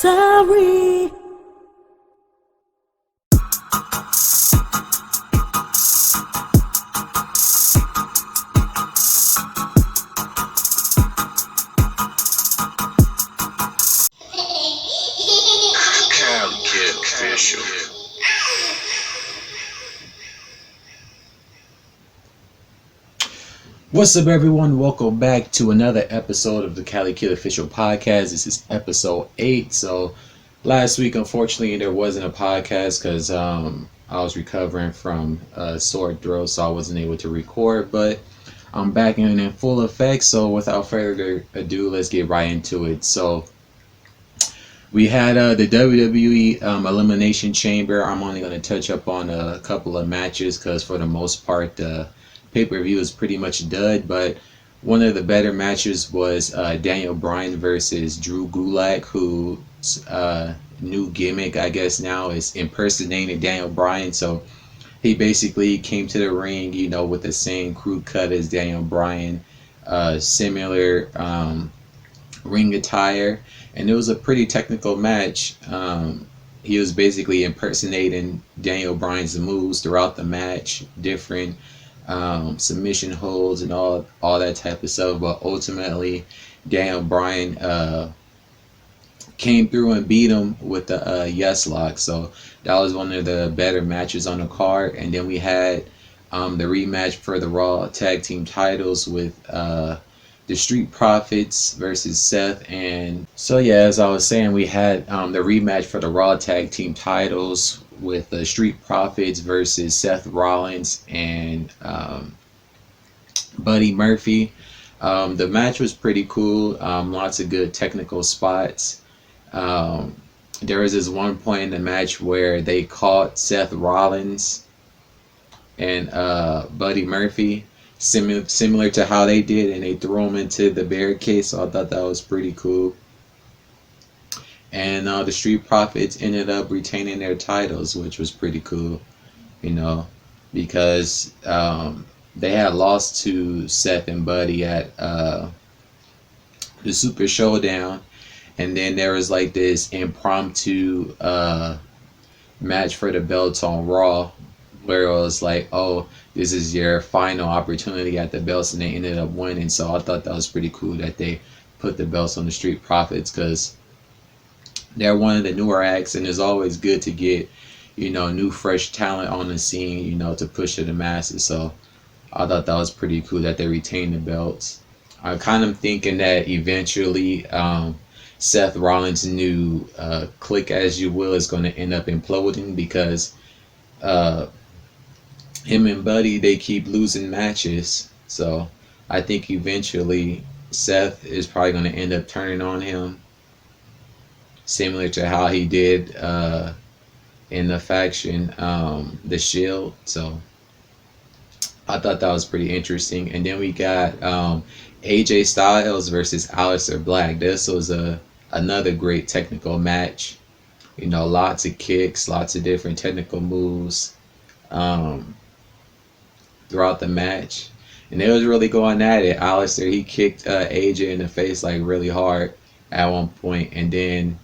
Sorry. CaliKidOfficial. What's up, everyone? Welcome back to another episode of the CaliKidOfficial podcast. This is episode 8. So last week, unfortunately, there wasn't a podcast because I was recovering from a sore throat, so I wasn't able to record. But I'm back in full effect. So without further ado, let's get right into it. So we had the WWE Elimination Chamber. I'm only going to touch up on a couple of matches because for the most part, the pay-per-view is pretty much dud, but one of the better matches was Daniel Bryan versus Drew Gulak, whose new gimmick, I guess now, is impersonating Daniel Bryan. So he basically came to the ring, with the same crew cut as Daniel Bryan, similar ring attire, and it was a pretty technical match. He was basically impersonating Daniel Bryan's moves throughout the match, different submission holds and all that type of stuff, but ultimately Daniel Bryan came through and beat him with the yes lock. So that was one of the better matches on the card. And then we had the rematch for the Raw tag team titles with the Street Profits versus Seth. And so yeah, as I was saying, we had the rematch for the Raw tag team titles with the Street Profits versus Seth Rollins and Buddy Murphy. The match was pretty cool. Lots of good technical spots. There was this one point in the match where they caught Seth Rollins and Buddy Murphy, similar to how they did, and they threw him into the barricade. So I thought that was pretty cool. And the Street Profits ended up retaining their titles, which was pretty cool, because they had lost to Seth and Buddy at the Super Showdown. And then there was like this impromptu match for the belts on Raw, where it was like, oh, this is your final opportunity at the belts, and they ended up winning. So I thought that was pretty cool that they put the belts on the Street Profits, because they're one of the newer acts, and it's always good to get, new fresh talent on the scene, to push to the masses. So I thought that was pretty cool that they retained the belts. I'm kind of thinking that eventually Seth Rollins' new clique, as you will, is going to end up imploding, because him and Buddy, they keep losing matches. So I think eventually Seth is probably going to end up turning on him, similar to how he did in the faction, The Shield. So I thought that was pretty interesting. And then we got AJ Styles versus Aleister Black. This was another great technical match. Lots of kicks, lots of different technical moves throughout the match. And they was really going at it. Aleister, he kicked AJ in the face like really hard at one point, and then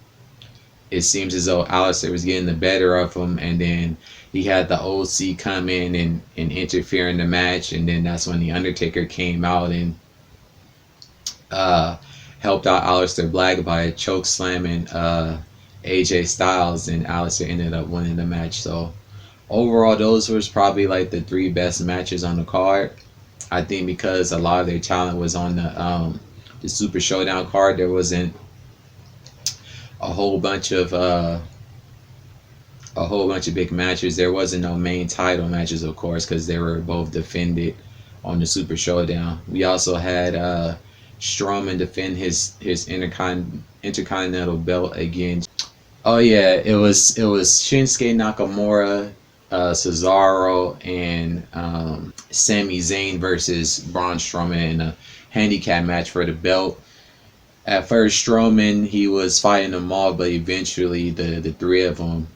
it seems as though Aleister was getting the better of him, and then he had the OC come in and interfere in the match, and then that's when the Undertaker came out and helped out Aleister Black by choke slamming AJ Styles, and Aleister ended up winning the match. So overall, those was probably like the 3 best matches on the card. I think because a lot of their talent was on the Super Showdown card, there wasn't a whole bunch of big matches. There wasn't no main title matches, of course, because they were both defended on the Super Showdown. We also had Strowman defend his Intercontinental belt against. Oh yeah, it was Shinsuke Nakamura, Cesaro, and Sami Zayn versus Braun Strowman in a handicap match for the belt. At first, Strowman, he was fighting them all, but eventually the 3 of them,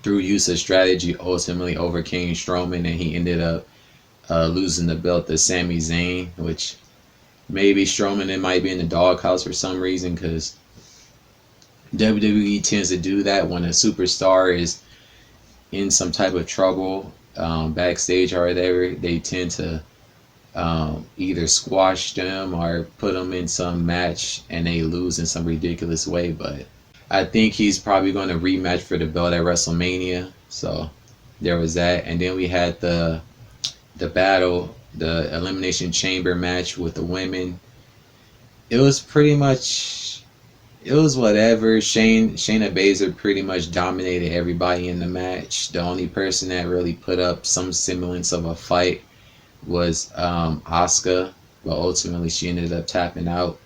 through use of strategy, ultimately overcame Strowman, and he ended up losing the belt to Sami Zayn, which maybe Strowman, it might be in the doghouse for some reason, because WWE tends to do that when a superstar is in some type of trouble backstage or whatever. They tend to either squash them or put them in some match and they lose in some ridiculous way. But I think he's probably going to rematch for the belt at WrestleMania. So there was that, and then we had the battle, the Elimination Chamber match with the women. It was pretty much, it was whatever. Shayna Baszler pretty much dominated everybody in the match. The only person that really put up some semblance of a fight was Asuka, but ultimately she ended up tapping out.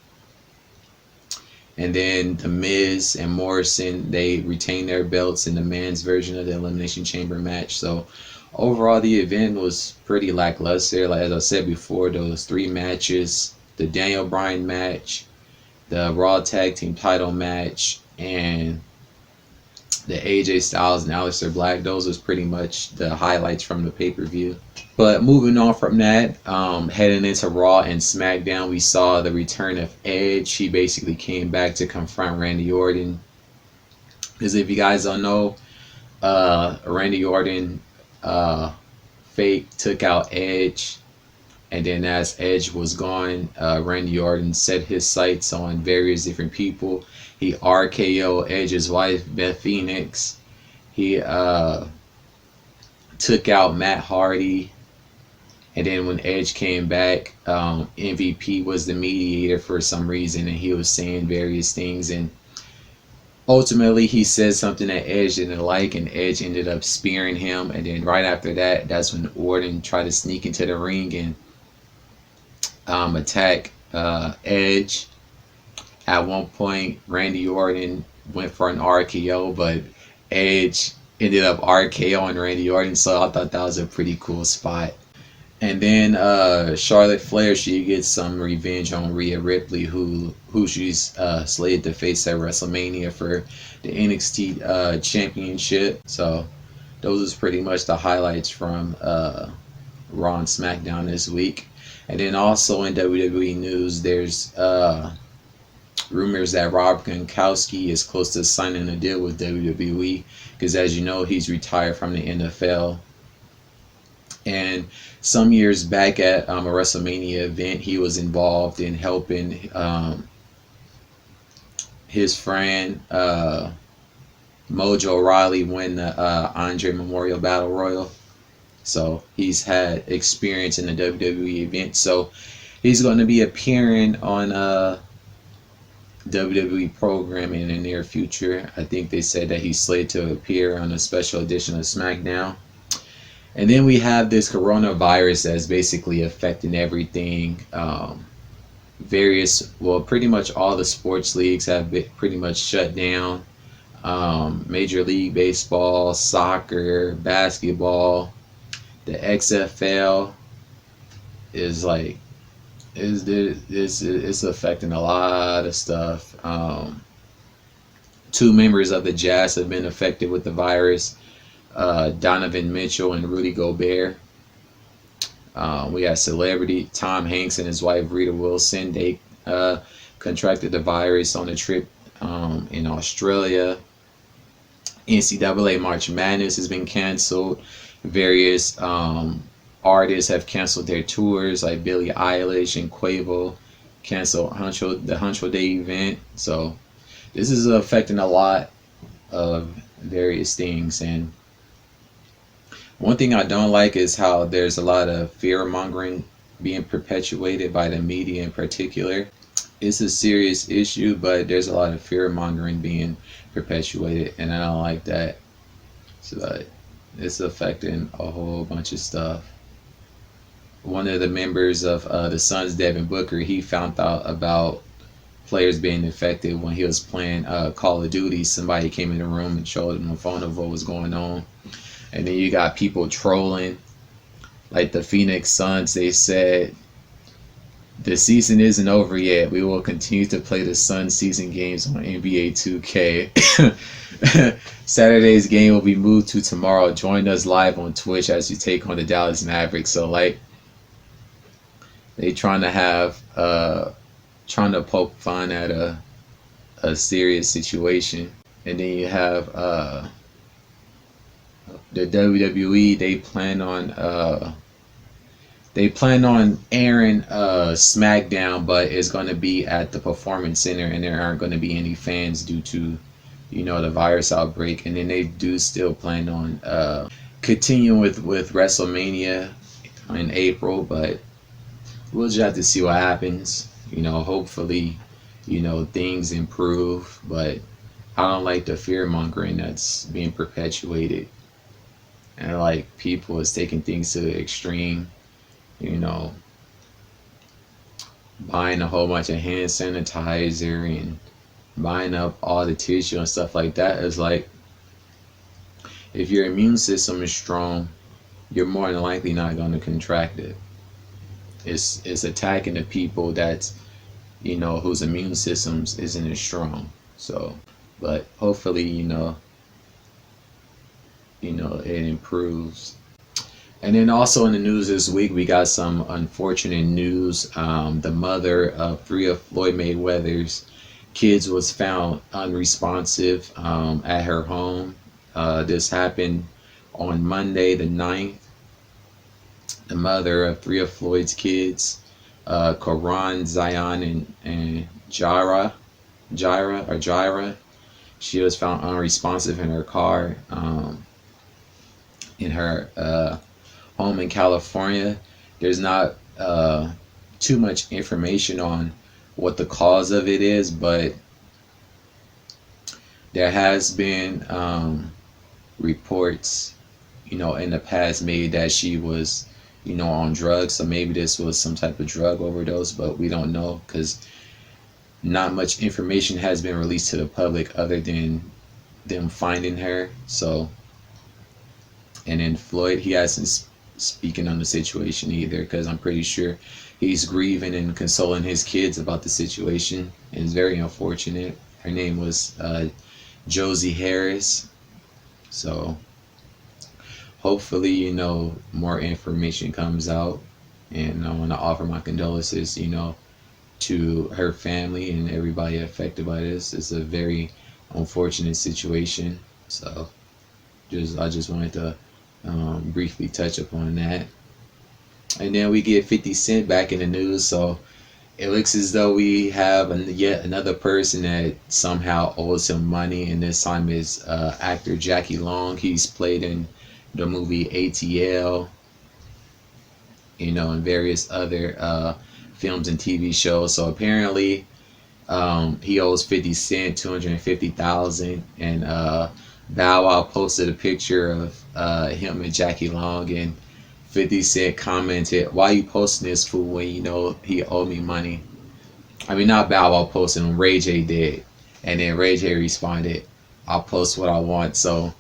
And then The Miz and Morrison, they retained their belts in the men's version of the Elimination Chamber match. So overall, the event was pretty lackluster. Like as I said before, those three matches, the Daniel Bryan match, the Raw Tag Team title match, and the AJ Styles and Aleister Black, those was pretty much the highlights from the pay-per-view. But moving on from that, heading into Raw and SmackDown, we saw the return of Edge. He basically came back to confront Randy Orton. Because if you guys don't know, Randy Orton fake took out Edge. And then as Edge was gone, Randy Orton set his sights on various different people. He RKO'd Edge's wife, Beth Phoenix. He took out Matt Hardy. And then when Edge came back, MVP was the mediator for some reason, and he was saying various things. And ultimately, he said something that Edge didn't like, and Edge ended up spearing him. And then right after that, that's when Orton tried to sneak into the ring and attack Edge. At one point, Randy Orton went for an RKO, but Edge ended up RKOing Randy Orton, so I thought that was a pretty cool spot. And then Charlotte Flair, she gets some revenge on Rhea Ripley, who she's slated to face at WrestleMania for the NXT Championship. So those is pretty much the highlights from Raw and SmackDown this week. And then also in WWE news, there's rumors that Rob Gronkowski is close to signing a deal with WWE, because as you know, he's retired from the NFL. And some years back at a WrestleMania event, he was involved in helping his friend Mojo Rawley win the Andre Memorial Battle Royal. So he's had experience in the WWE event. So he's going to be appearing on WWE programming in the near future. I think they said that he's slated to appear on a special edition of SmackDown. And then we have this coronavirus that's basically affecting everything. Pretty much all the sports leagues have been pretty much shut down. Major League Baseball, soccer, basketball, the XFL is like, it's affecting a lot of stuff. Two members of the Jazz have been affected with the virus. Donovan Mitchell and Rudy Gobert. We got celebrity Tom Hanks and his wife Rita Wilson. They contracted the virus on a trip in Australia. NCAA March Madness has been canceled. Various artists have canceled their tours, like Billie Eilish and Quavo canceled the Huncho Day event. So this is affecting a lot of various things. And one thing I don't like is how there's a lot of fear mongering being perpetuated by the media in particular. It's a serious issue, but there's a lot of fear mongering being perpetuated, and I don't like that. So it's affecting a whole bunch of stuff. One of the members of the Suns, Devin Booker, he found out about players being infected when he was playing Call of Duty. Somebody came in the room and showed him a phone of what was going on. And then you got people trolling, like the Phoenix Suns. They said, the season isn't over yet. We will continue to play the Sun season games on NBA 2K. Saturday's game will be moved to tomorrow. Join us live on Twitch as you take on the Dallas Mavericks. So like, they trying to poke fun at a a serious situation. And then you have the WWE. They plan on airing SmackDown, but it's going to be at the Performance Center, and there aren't going to be any fans due to, the virus outbreak. And then they do still plan on continuing with WrestleMania in April, but we'll just have to see what happens. Hopefully, things improve, but I don't like the fear mongering that's being perpetuated, and like people is taking things to the extreme. You know, buying a whole bunch of hand sanitizer and buying up all the tissue and stuff like that is like, if your immune system is strong, you're more than likely not going to contract it. It's attacking the people that's, whose immune systems isn't as strong. So, but hopefully, it improves. And then also in the news this week, we got some unfortunate news. The mother of three of Floyd Mayweather's kids was found unresponsive at her home. This happened on Monday the 9th. The mother of three of Floyd's kids, Karan, Zion, and Jira, she was found unresponsive in her car, in her home in California. There's not too much information on what the cause of it is, but there has been reports, in the past made that she was, on drugs. So maybe this was some type of drug overdose, but we don't know because not much information has been released to the public other than them finding her. So, and then Floyd, he hasn't speaking on the situation either, because I'm pretty sure he's grieving and consoling his kids about the situation, and it's very unfortunate. Her name was Josie Harris. So hopefully, more information comes out, and I want to offer my condolences, to her family and everybody affected by this. It's a very unfortunate situation. So I just wanted to briefly touch upon that. And then we get 50 Cent back in the news. So it looks as though we have yet another person that somehow owes him money, and this time is actor Jackie Long. He's played in the movie ATL, and various other films and TV shows. So apparently he owes 50 Cent $250,000, and Bow Wow posted a picture of him and Jackie Long, and 50 Cent commented, "Why you posting this fool when he owed me money?" I mean, not Bow Wow posted him, Ray J did. And then Ray J responded, "I'll post what I want." So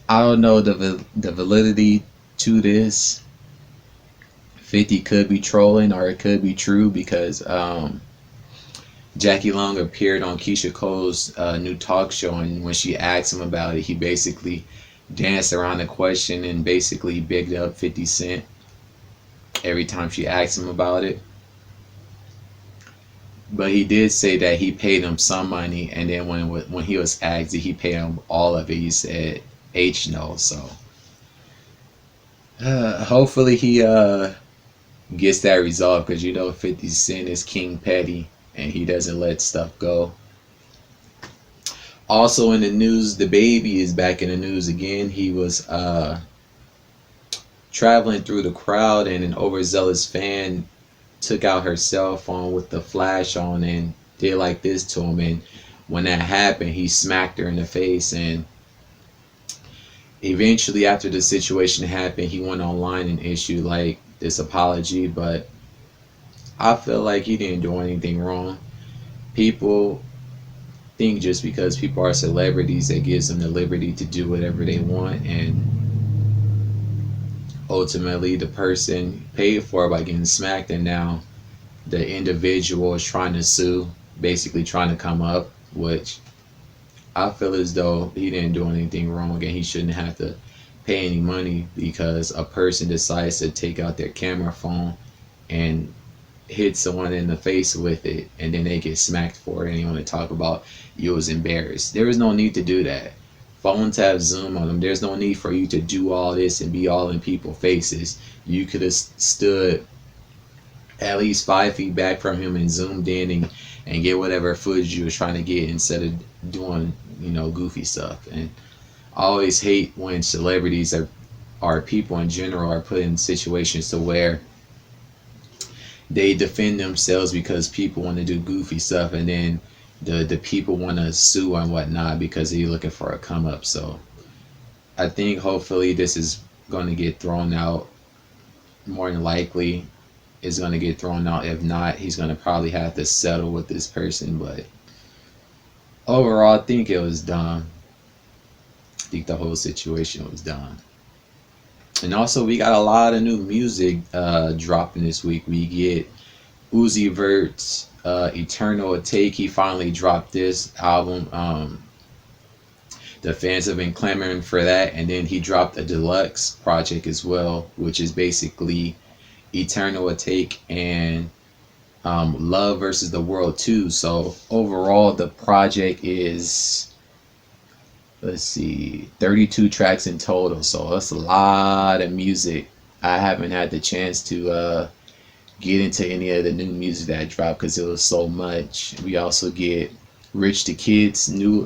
I don't know the validity to this. 50 could be trolling, or it could be true, because Jackie Long appeared on Keisha Cole's new talk show, and when she asked him about it, he basically danced around the question and basically bigged up 50 Cent every time she asked him about it. But he did say that he paid him some money, and then when he was asked did he pay him all of it, he said H no. So hopefully he gets that resolved, because 50 Cent is King Petty and he doesn't let stuff go. Also in the news, dababy is back in the news again. He was traveling through the crowd, and an overzealous fan took out her cell phone with the flash on and did like this to him. And when that happened, he smacked her in the face. And eventually, after the situation happened, he went online and issued like this apology. But I feel like he didn't do anything wrong. People think just because people are celebrities, that gives them the liberty to do whatever they want, and ultimately the person paid for it by getting smacked, and now the individual is trying to sue, basically trying to come up, which I feel as though he didn't do anything wrong, and he shouldn't have to pay any money because a person decides to take out their camera phone and hit someone in the face with it and then they get smacked for it and you want to talk about you was embarrassed. There is no need to do that. Phones have zoom on them. There's no need for you to do all this and be all in people's faces. You could have stood at least 5 feet back from him and zoomed in and get whatever footage you was trying to get instead of doing, goofy stuff. And I always hate when celebrities or people in general are put in situations to where they defend themselves because people want to do goofy stuff, and then the people want to sue and whatnot because they're looking for a come up. So I think hopefully this is going to get thrown out. More than likely it's going to get thrown out. If not, he's going to probably have to settle with this person. But overall, I think it was dumb. I think the whole situation was dumb. And also, we got a lot of new music dropping this week. We get Uzi Vert's Eternal Atake. He finally dropped this album. The fans have been clamoring for that. And then he dropped a deluxe project as well, which is basically Eternal Atake and Love versus the World 2. So overall, the project is, let's see, 32 tracks in total. So that's a lot of music. I haven't had the chance to get into any of the new music that dropped because it was so much. We also get Rich the Kid's new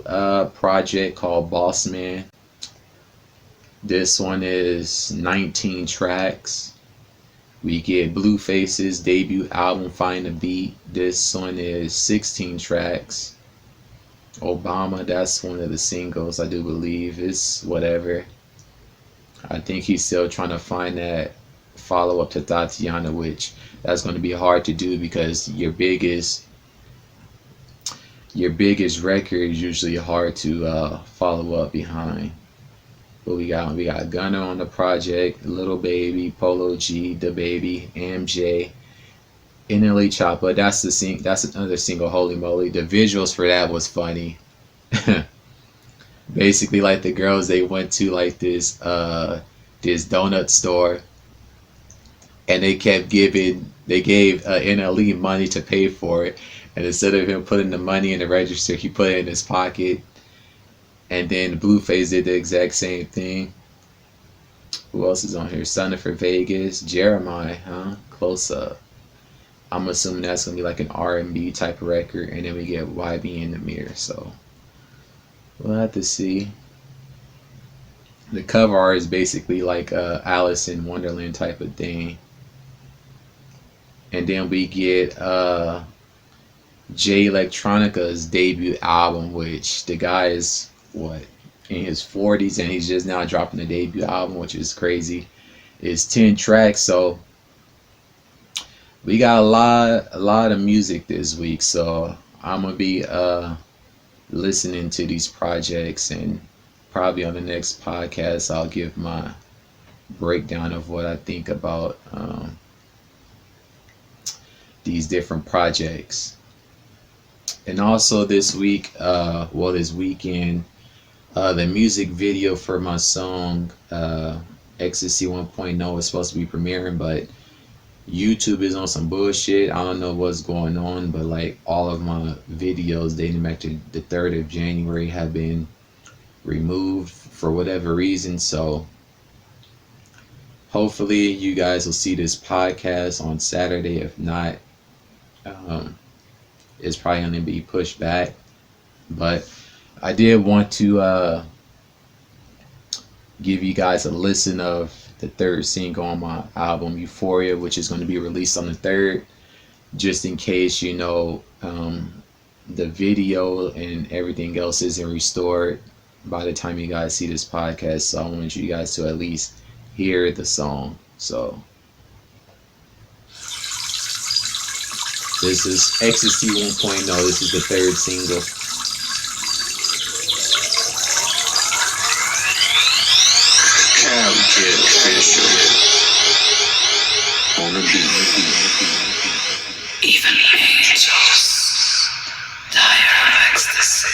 project called Boss Man. This one is 19 tracks. We get Blueface's debut album, Find a Beat. This one is 16 tracks. Obama, that's one of the singles, I do believe. It's whatever. I think he's still trying to find that follow up to Tatiana, which that's going to be hard to do because your biggest record is usually hard to follow up behind. But we got Gunna on the project, Little Baby, Polo G, dababy, MJ, NLE Choppa. That's another single. Holy moly! The visuals for that was funny. Basically, like the girls, they went to like this donut store, and they gave NLE money to pay for it, and instead of him putting the money in the register, he put it in his pocket. And then Blueface did the exact same thing. Who else is on here? Sunny for Vegas, Jeremiah, huh? Close Up. I'm assuming that's gonna be like an R&B type of record, and then we get YB in the mirror. So we'll have to see. The cover art is basically like Alice in Wonderland type of thing. And then we get Jay Electronica's debut album, which the guy is in his 40s and he's just now dropping the debut album, which is crazy. It's 10 tracks, so we got a lot of music this week. So I'm gonna be listening to these projects, and probably on the next podcast I'll give my breakdown of what I think about these different projects. And also this weekend, the music video for my song Ecstasy 1.0 is supposed to be premiering, but YouTube is on some bullshit. I don't know what's going on, but like all of my videos dating back to the 3rd of January have been removed for whatever reason. So hopefully you guys will see this podcast on Saturday. If not, it's probably going to be pushed back. But I did want to give you guys a listen of the 3rd single on my album Euphoria, which is going to be released on the 3rd, just in case the video and everything else isn't restored by the time you guys see this podcast. So I want you guys to at least hear the song. So this is Ecstasy 1.0. This is the 3rd single. CaliKidOfficial on the beat. Even angels tire of ecstasy.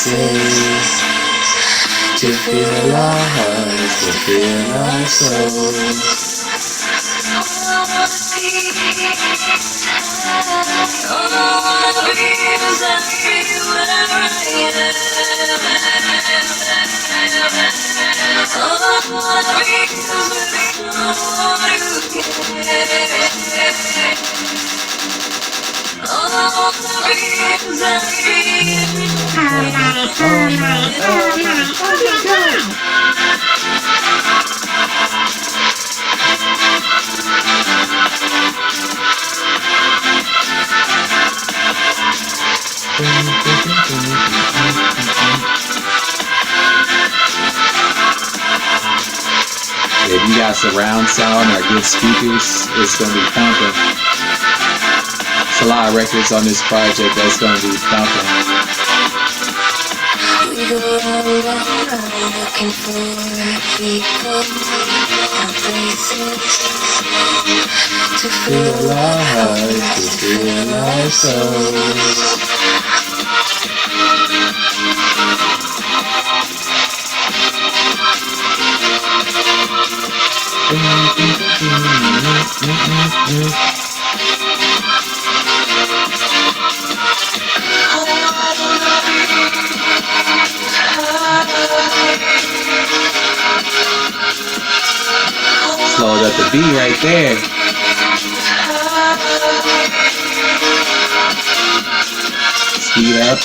places, to fill our hearts, to fill our souls. If you got surround sound or good speakers, it's gonna be pumping. There's a lot of records on this project that's gonna be pumping. We go round and round looking for people and places to fill our hearts, to fill our souls. Slowed up the beat right there. Speed up.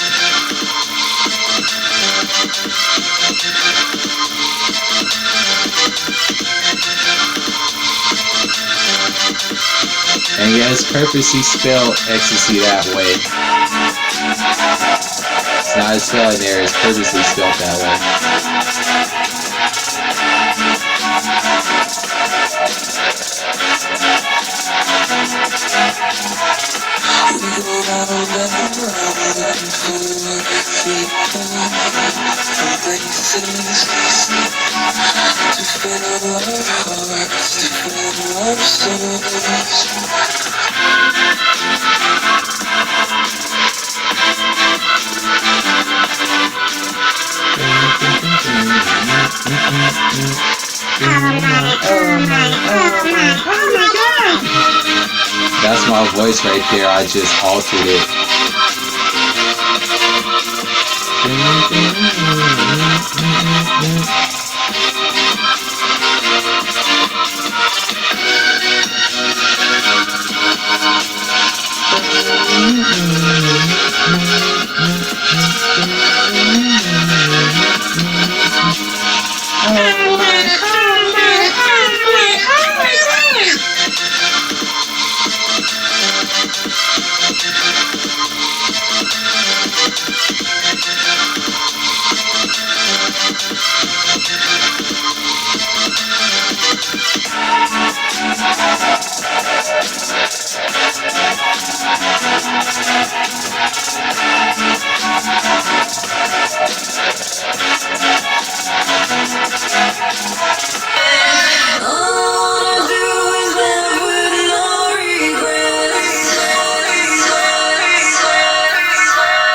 And yeah, it's purposely spelled ecstasy that way. It's not a spelling error, it's purposely spelled that way. We go round and round looking for people and places to fill our hearts, to fill our souls. That's my voice right there, I just altered it.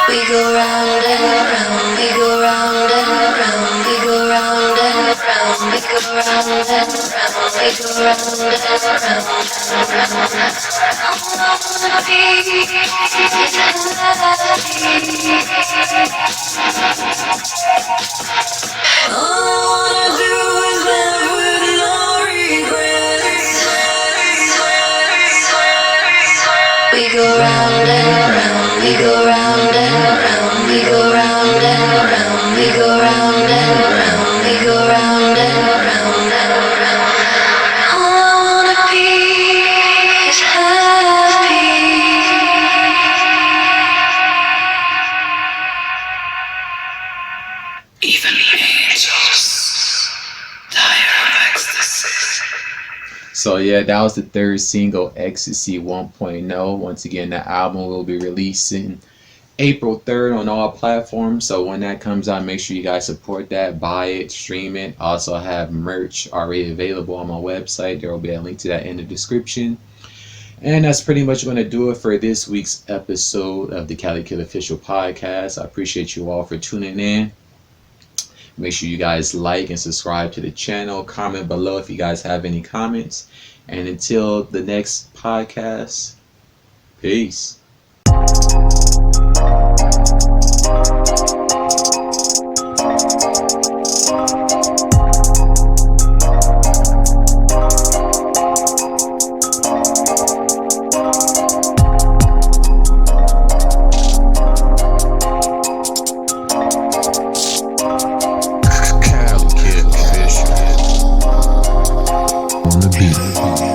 We go round and round, we go round and round, we go round and round, we go round and round, we go round and round. I wanna be all I wanna do is live with no regrets. We go round and round, we go round and round, we go round and round, we go round and round, we go round and round and round. All I wanna be is happy. Even the angels tire of ecstasy. So yeah, that was the third single, Ecstasy 1.0. Once again, the album will be releasing April 3rd on all platforms. So when that comes out, make sure you guys support that, buy it, stream it. Also have merch already available on my website. There will be a link to that in the description. And that's pretty much going to do it for this week's episode of the Cali Kid Official podcast. I appreciate you all for tuning in. Make sure you guys like and subscribe to the channel. Comment below if you guys have any comments. And until the next podcast, peace. CaliKidOfficial on the beat.